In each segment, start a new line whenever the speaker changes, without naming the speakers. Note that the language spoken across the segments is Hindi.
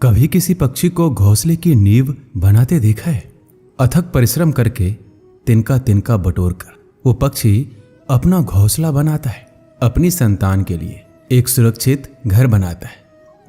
कभी किसी पक्षी को घोंसले की नींव बनाते देखा है? अथक परिश्रम करके तिनका तिनका बटोर कर वो पक्षी अपना घोंसला बनाता है, अपनी संतान के लिए एक सुरक्षित घर बनाता है।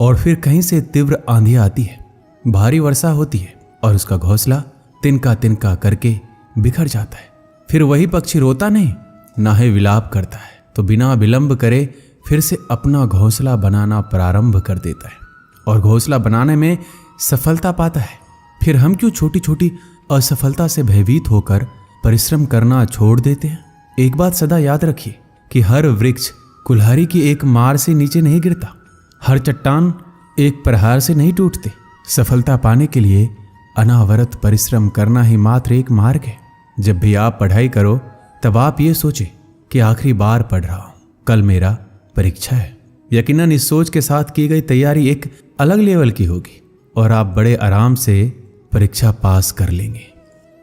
और फिर कहीं से तीव्र आंधी आती है, भारी वर्षा होती है और उसका घोंसला तिनका तिनका करके बिखर जाता है। फिर वही पक्षी रोता नहीं, ना ही विलाप करता है, तो बिना विलंब करे फिर से अपना घोंसला बनाना प्रारंभ कर देता है और घोंसला बनाने में सफलता पाता है। फिर हम क्यों छोटी छोटी असफलता से भयभीत होकर परिश्रम करना छोड़ देते हैं? एक बात सदा याद रखिए कि हर वृक्ष कुल्हाड़ी की एक मार से नीचे नहीं गिरता, हर चट्टान एक प्रहार से नहीं टूटते। सफलता पाने के लिए अनावरत परिश्रम करना ही मात्र एक मार्ग है। जब भी आप पढ़ाई करो तब आप ये सोचें कि आखिरी बार पढ़ रहा हूं, कल मेरा परीक्षा है। यकीनन इस सोच के साथ की गई तैयारी एक अलग लेवल की होगी और आप बड़े आराम से परीक्षा पास कर लेंगे।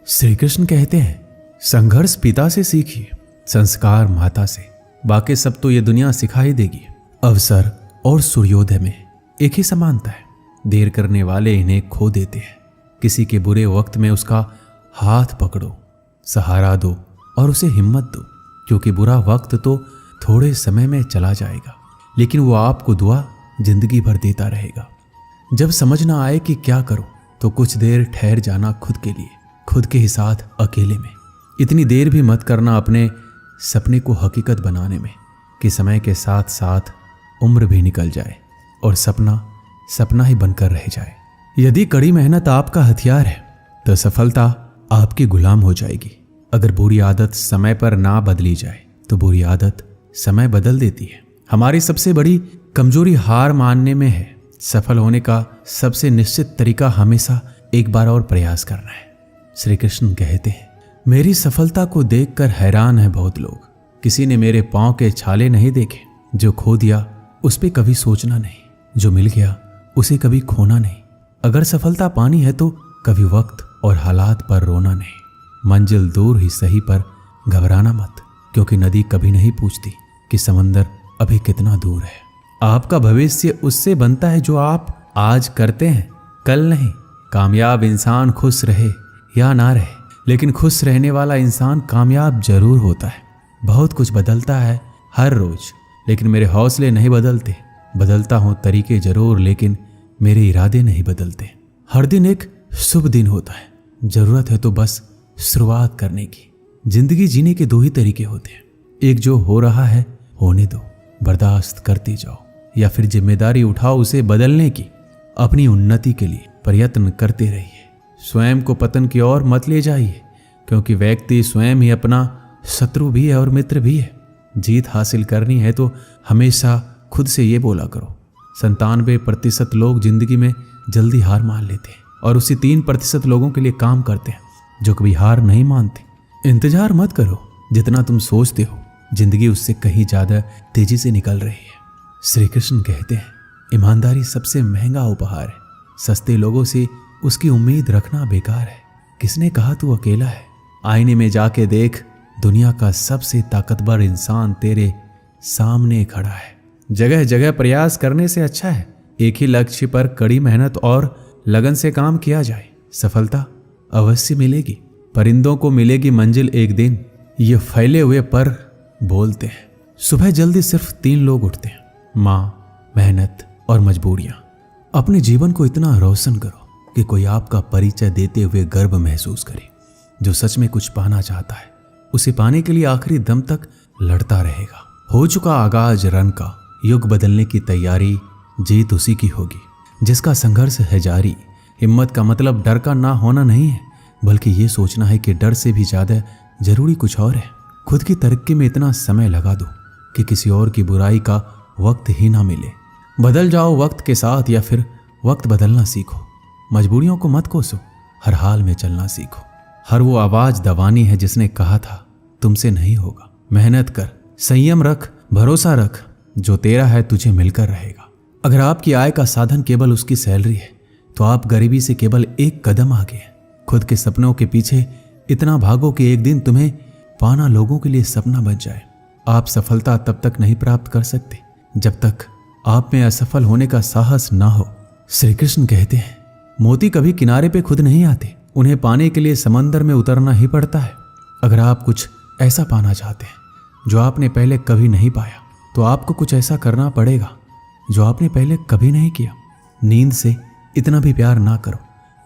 श्री कृष्ण कहते हैं, संघर्ष पिता से सीखिए, संस्कार माता से, बाकी सब तो ये दुनिया सिखा ही देगी। अवसर और सूर्योदय में एक ही समानता है, देर करने वाले इन्हें खो देते हैं। किसी के बुरे वक्त में उसका हाथ पकड़ो, सहारा दो और उसे हिम्मत दो, क्योंकि बुरा वक्त तो थोड़े समय में चला जाएगा, लेकिन वो आपको दुआ जिंदगी भर देता रहेगा। जब समझ ना आए कि क्या करो तो कुछ देर ठहर जाना खुद के लिए, खुद के ही साथ अकेले में। इतनी देर भी मत करना अपने सपने को हकीकत बनाने में कि समय के साथ साथ उम्र भी निकल जाए और सपना सपना ही बनकर रह जाए। यदि कड़ी मेहनत आपका हथियार है तो सफलता आपकी गुलाम हो जाएगी। अगर बुरी आदत समय पर ना बदली जाए तो बुरी आदत समय बदल देती है। हमारी सबसे बड़ी कमजोरी हार मानने में है। सफल होने का सबसे निश्चित तरीका हमेशा एक बार और प्रयास करना है। श्री कृष्ण कहते हैं, मेरी सफलता को देखकर हैरान है बहुत लोग। किसी ने मेरे पांव के छाले नहीं देखे। जो खो दिया उस पे कभी सोचना नहीं, जो मिल गया उसे कभी खोना नहीं। अगर सफलता पानी है तो कभी वक्त और हालात पर रोना नहीं। मंजिल दूर ही सही पर घबराना मत, क्योंकि नदी कभी नहीं पूछती कि समंदर अभी कितना दूर है। आपका भविष्य उससे बनता है जो आप आज करते हैं, कल नहीं। कामयाब इंसान खुश रहे या ना रहे, लेकिन खुश रहने वाला इंसान कामयाब जरूर होता है। बहुत कुछ बदलता है हर रोज, लेकिन मेरे हौसले नहीं बदलते। बदलता हूं तरीके जरूर, लेकिन मेरे इरादे नहीं बदलते। हर दिन एक शुभ दिन होता है, जरूरत है तो बस शुरुआत करने की। जिंदगी जीने के दो ही तरीके होते हैं, एक जो हो रहा है होने दो, बर्दाश्त करते जाओ, या फिर जिम्मेदारी उठाओ उसे बदलने की। अपनी उन्नति के लिए प्रयत्न करते रहिए। स्वयं को पतन की ओर मत ले जाइए, क्योंकि व्यक्ति स्वयं ही अपना शत्रु भी है और मित्र भी है। जीत हासिल करनी है तो हमेशा खुद से ये बोला करो। 97% लोग जिंदगी में जल्दी हार मान लेते हैं और उसी 3% लोगों के लिए काम करते हैं जो कभी हार नहीं मानते। इंतजार मत करो, जितना तुम सोचते हो जिंदगी उससे कहीं ज्यादा तेजी से निकल रही है। श्री कृष्ण कहते हैं, ईमानदारी सबसे महंगा उपहार है। सस्ते लोगों से उसकी उम्मीद रखना बेकार है। किसने कहा तू अकेला है? आईने में जाके देख, दुनिया का सबसे ताकतवर इंसान तेरे सामने खड़ा है। जगह जगह प्रयास करने से अच्छा है एक ही लक्ष्य पर कड़ी मेहनत और लगन से काम किया जाए। सफलता अवश्य मिलेगी, परिंदों को मिलेगी मंजिल एक दिन, ये फैले हुए पर बोलते हैं। सुबह जल्दी सिर्फ 3 लोग उठते हैं, माँ, मेहनत और मजबूरियां। अपने जीवन को इतना रोशन करो कि कोई आपका परिचय देते हुए गर्व महसूस करे। जो सच में कुछ पाना चाहता है उसे पाने के लिए आखिरी दम तक लड़ता रहेगा। हो चुका आगाज रन का, युग बदलने की तैयारी, जीत उसी की होगी जिसका संघर्ष है जारी। हिम्मत का मतलब डर का ना होना नहीं है, बल्कि ये सोचना है कि डर से भी ज्यादा जरूरी कुछ और है। खुद की तरक्की में इतना समय लगा दो कि किसी और की बुराई का वक्त ही ना मिले। बदल जाओ वक्त के साथ, या फिर वक्त बदलना सीखो। मजबूरियों को मत कोसो, हर हाल में चलना सीखो। हर वो आवाज दबानी है जिसने कहा था तुमसे नहीं होगा। मेहनत कर, संयम रख, भरोसा रख, जो तेरा है तुझे मिलकर रहेगा। अगर आपकी आय का साधन केवल उसकी सैलरी है तो आप गरीबी से केवल एक कदम आगे हैं। खुद के सपनों के पीछे इतना भागो कि एक दिन तुम्हें पाना लोगों के लिए सपना बन जाए। आप सफलता तब तक नहीं प्राप्त कर सकते जब तक आप में असफल होने का साहस ना हो। श्री कृष्ण कहते हैं, मोती कभी किनारे पे खुद नहीं आते, उन्हें पाने के लिए समंदर में उतरना ही पड़ता है। अगर आप कुछ ऐसा पाना चाहते हैं जो आपने पहले कभी नहीं पाया, तो आपको कुछ ऐसा करना पड़ेगा जो आपने पहले कभी नहीं किया। नींद से इतना भी प्यार ना करो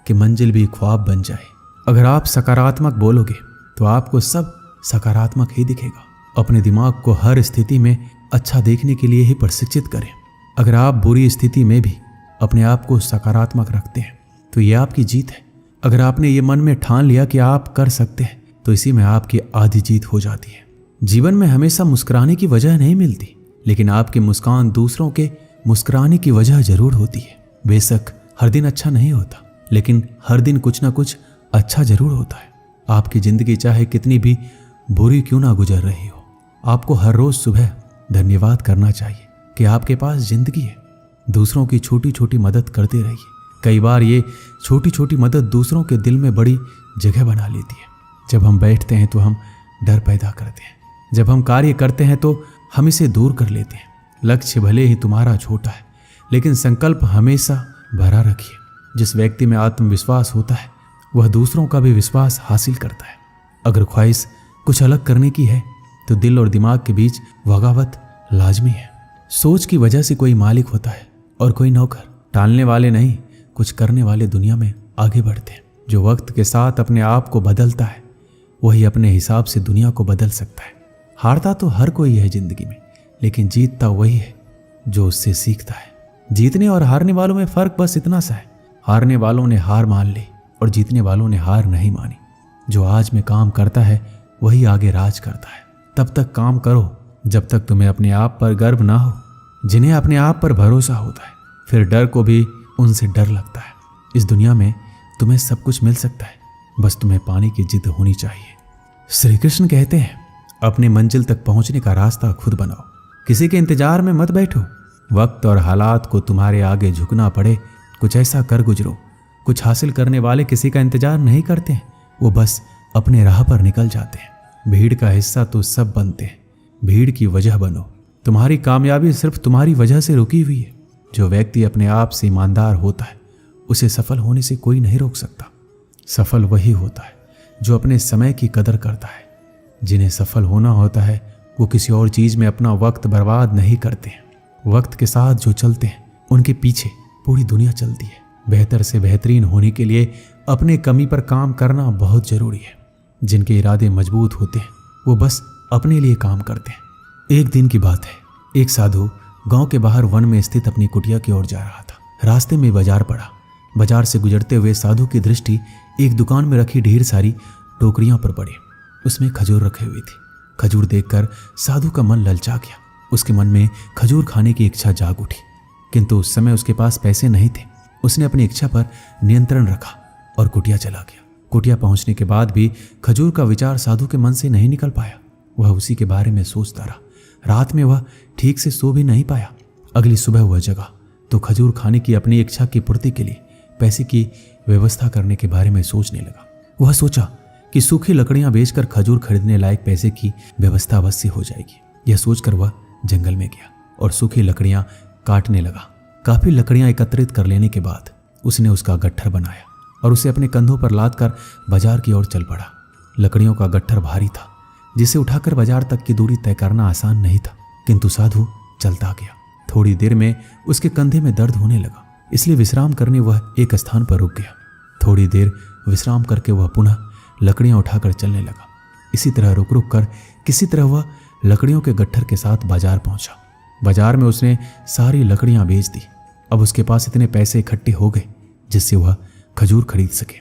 कि मंजिल भी ख्वाब बन जाए। अगर आप सकारात्मक बोलोगे तो आपको सब सकारात्मक ही दिखेगा। अपने दिमाग को हर स्थिति में अच्छा देखने के लिए ही प्रशिक्षित करें। अगर आप बुरी स्थिति में भी अपने आप को सकारात्मक रखते हैं तो ये आपकी जीत है। अगर आपने ये मन में ठान लिया कि आप कर सकते हैं तो इसी में आपकी आधी जीत हो जाती है। जीवन में हमेशा मुस्कुराने की वजह नहीं मिलती, लेकिन आपकी मुस्कान दूसरों के मुस्कुराने की वजह जरूर होती है। बेशक हर दिन अच्छा नहीं होता, लेकिन हर दिन कुछ ना कुछ अच्छा जरूर होता है। आपकी जिंदगी चाहे कितनी भी बुरी क्यों ना गुजर रही हो, आपको हर रोज सुबह धन्यवाद करना चाहिए कि आपके पास जिंदगी है। दूसरों की छोटी छोटी मदद करते रहिए। कई बार ये छोटी छोटी मदद दूसरों के दिल में बड़ी जगह बना लेती है। जब हम बैठते हैं तो हम डर पैदा करते हैं, जब हम कार्य करते हैं तो हम इसे दूर कर लेते हैं। लक्ष्य भले ही तुम्हारा छोटा है, लेकिन संकल्प हमेशा भरा रखिए। जिस व्यक्ति में आत्मविश्वास होता है वह दूसरों का भी विश्वास हासिल करता है। अगर ख्वाहिश कुछ अलग करने की है तो दिल और दिमाग के बीच बगावत लाजमी है। सोच की वजह से कोई मालिक होता है और कोई नौकर। टालने वाले नहीं, कुछ करने वाले दुनिया में आगे बढ़ते हैं। जो वक्त के साथ अपने आप को बदलता है वही अपने हिसाब से दुनिया को बदल सकता है। हारता तो हर कोई है जिंदगी में, लेकिन जीतता वही है जो उससे सीखता है। जीतने और हारने वालों में फर्क बस इतना सा है, हारने वालों ने हार मान ली और जीतने वालों ने हार नहीं मानी। जो आज में काम करता है वही आगे राज करता है। तब तक काम करो जब तक तुम्हें अपने आप पर गर्व ना हो। जिन्हें अपने आप पर भरोसा होता है फिर डर को भी उनसे डर लगता है। इस दुनिया में तुम्हें सब कुछ मिल सकता है, बस तुम्हें पाने की जिद होनी चाहिए। श्री कृष्ण कहते हैं, अपने मंजिल तक पहुंचने का रास्ता खुद बनाओ, किसी के इंतजार में मत बैठो। वक्त और हालात को तुम्हारे आगे झुकना पड़े, कुछ ऐसा कर गुजरो। कुछ हासिल करने वाले किसी का इंतजार नहीं करते हैं, वो बस अपने राह पर निकल जाते हैं। भीड़ का हिस्सा तो सब बनते हैं, भीड़ की वजह बनो। तुम्हारी कामयाबी सिर्फ तुम्हारी वजह से रुकी हुई है। जो व्यक्ति अपने आप से ईमानदार होता है उसे सफल होने से कोई नहीं रोक सकता। सफल वही होता है जो अपने समय की कदर करता है। जिन्हें सफल होना होता है वो किसी और चीज में अपना वक्त बर्बाद नहीं करते हैं। वक्त के साथ जो चलते हैं उनके पीछे पूरी दुनिया चलती है। बेहतर से बेहतरीन होने के लिए अपने कमी पर काम करना बहुत जरूरी है। जिनके इरादे मजबूत होते हैं वो बस अपने लिए काम करते हैं। एक दिन की बात है, एक साधु गांव के बाहर वन में स्थित अपनी कुटिया की ओर जा रहा था। रास्ते में बाजार पड़ा। बाजार से गुजरते हुए साधु की दृष्टि एक दुकान में रखी ढेर सारी टोकरियों पर पड़ी। उसमें खजूर रखे हुए थे। खजूर देखकर साधु का मन ललचा गया। उसके मन में खजूर खाने की इच्छा जाग उठी, किंतु उस समय उसके पास पैसे नहीं थे। उसने अपनी इच्छा पर नियंत्रण रखा और कुटिया चला गया। कुटिया पहुंचने के बाद भी खजूर का विचार साधु के मन से नहीं निकल पाया। वह उसी के बारे में सोचता रहा। रात में वह ठीक से सो भी नहीं पाया। अगली सुबह वह जगा तो खजूर खाने की अपनी इच्छा की पूर्ति के लिए पैसे की व्यवस्था करने के बारे में सोचने लगा। वह सोचा कि सूखी लकड़ियां बेचकर खजूर खरीदने लायक पैसे की व्यवस्था अवश्य हो जाएगी। यह सोचकर वह जंगल में गया और सूखी लकड़ियां काटने लगा। काफी लकड़ियां एकत्रित कर लेने के बाद उसने उसका गट्ठर बनाया और उसे अपने कंधों पर लादकर बाजार की ओर चल पड़ा। लकड़ियों का गट्ठर भारी था, जिसे उठाकर बाजार तक की दूरी तय करना आसान नहीं था, किंतु साधु चलता गया। थोड़ी देर में उसके कंधे में दर्द होने लगा, इसलिए विश्राम करने वह एक स्थान पर रुक गया। थोड़ी देर विश्राम करके वह पुनः लकड़ियां उठाकर चलने लगा। इसी तरह रुक रुक कर किसी तरह वह लकड़ियों के गट्ठर के साथ बाजार पहुंचा। बाजार में उसने सारी लकड़ियां बेच दी। अब उसके पास इतने पैसे इकट्ठे हो गए जिससे वह खजूर खरीद सके।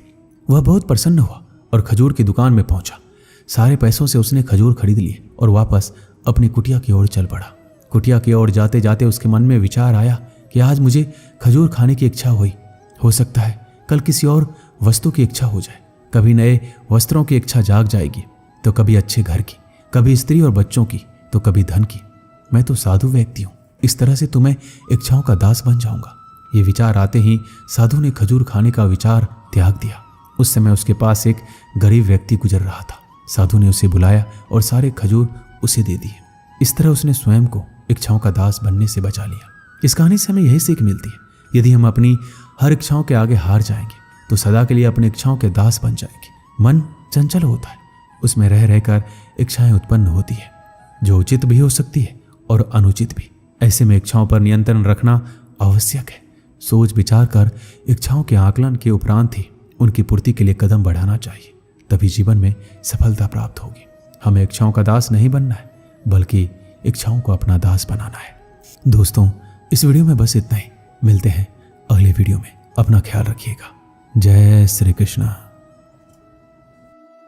वह बहुत प्रसन्न हुआ और खजूर की दुकान में पहुंचा। सारे पैसों से उसने खजूर खरीद लिए और वापस अपनी कुटिया की ओर चल पड़ा। कुटिया की ओर जाते जाते उसके मन में विचार आया कि आज मुझे खजूर खाने की इच्छा हुई। हो सकता है कल किसी और वस्तु की इच्छा हो जाए। कभी नए वस्त्रों की इच्छा जाग जाएगी, तो कभी अच्छे घर की, कभी स्त्री और बच्चों की, तो कभी धन की। मैं तो साधु व्यक्ति हूँ, इस तरह से तो मैं इच्छाओं का दास बन जाऊंगा। ये विचार आते ही साधु ने खजूर खाने का विचार त्याग दिया। उस समय उसके पास एक गरीब व्यक्ति गुजर रहा था। साधु ने उसे बुलाया और सारे खजूर उसे दे दिए। इस तरह उसने स्वयं को इच्छाओं का दास बनने से बचा लिया। इस कहानी से हमें यही सीख मिलती है यदि हम अपनी हर इच्छाओं के आगे हार जाएंगे तो सदा के लिए अपनी इच्छाओं के दास बन जाएंगे। मन चंचल होता है, उसमें रह रहकर इच्छाएं उत्पन्न होती है जो उचित भी हो सकती है और अनुचित भी। ऐसे में इच्छाओं पर नियंत्रण रखना आवश्यक है। सोच विचार कर इच्छाओं के आकलन के उपरांत ही उनकी पूर्ति के लिए कदम बढ़ाना चाहिए, तभी जीवन में सफलता प्राप्त होगी। हमें इच्छाओं का दास नहीं बनना है, बल्कि इच्छाओं को अपना दास बनाना है। दोस्तों, इस वीडियो में बस इतना ही। मिलते हैं अगले वीडियो में। अपना ख्याल रखिएगा। जय श्री कृष्ण।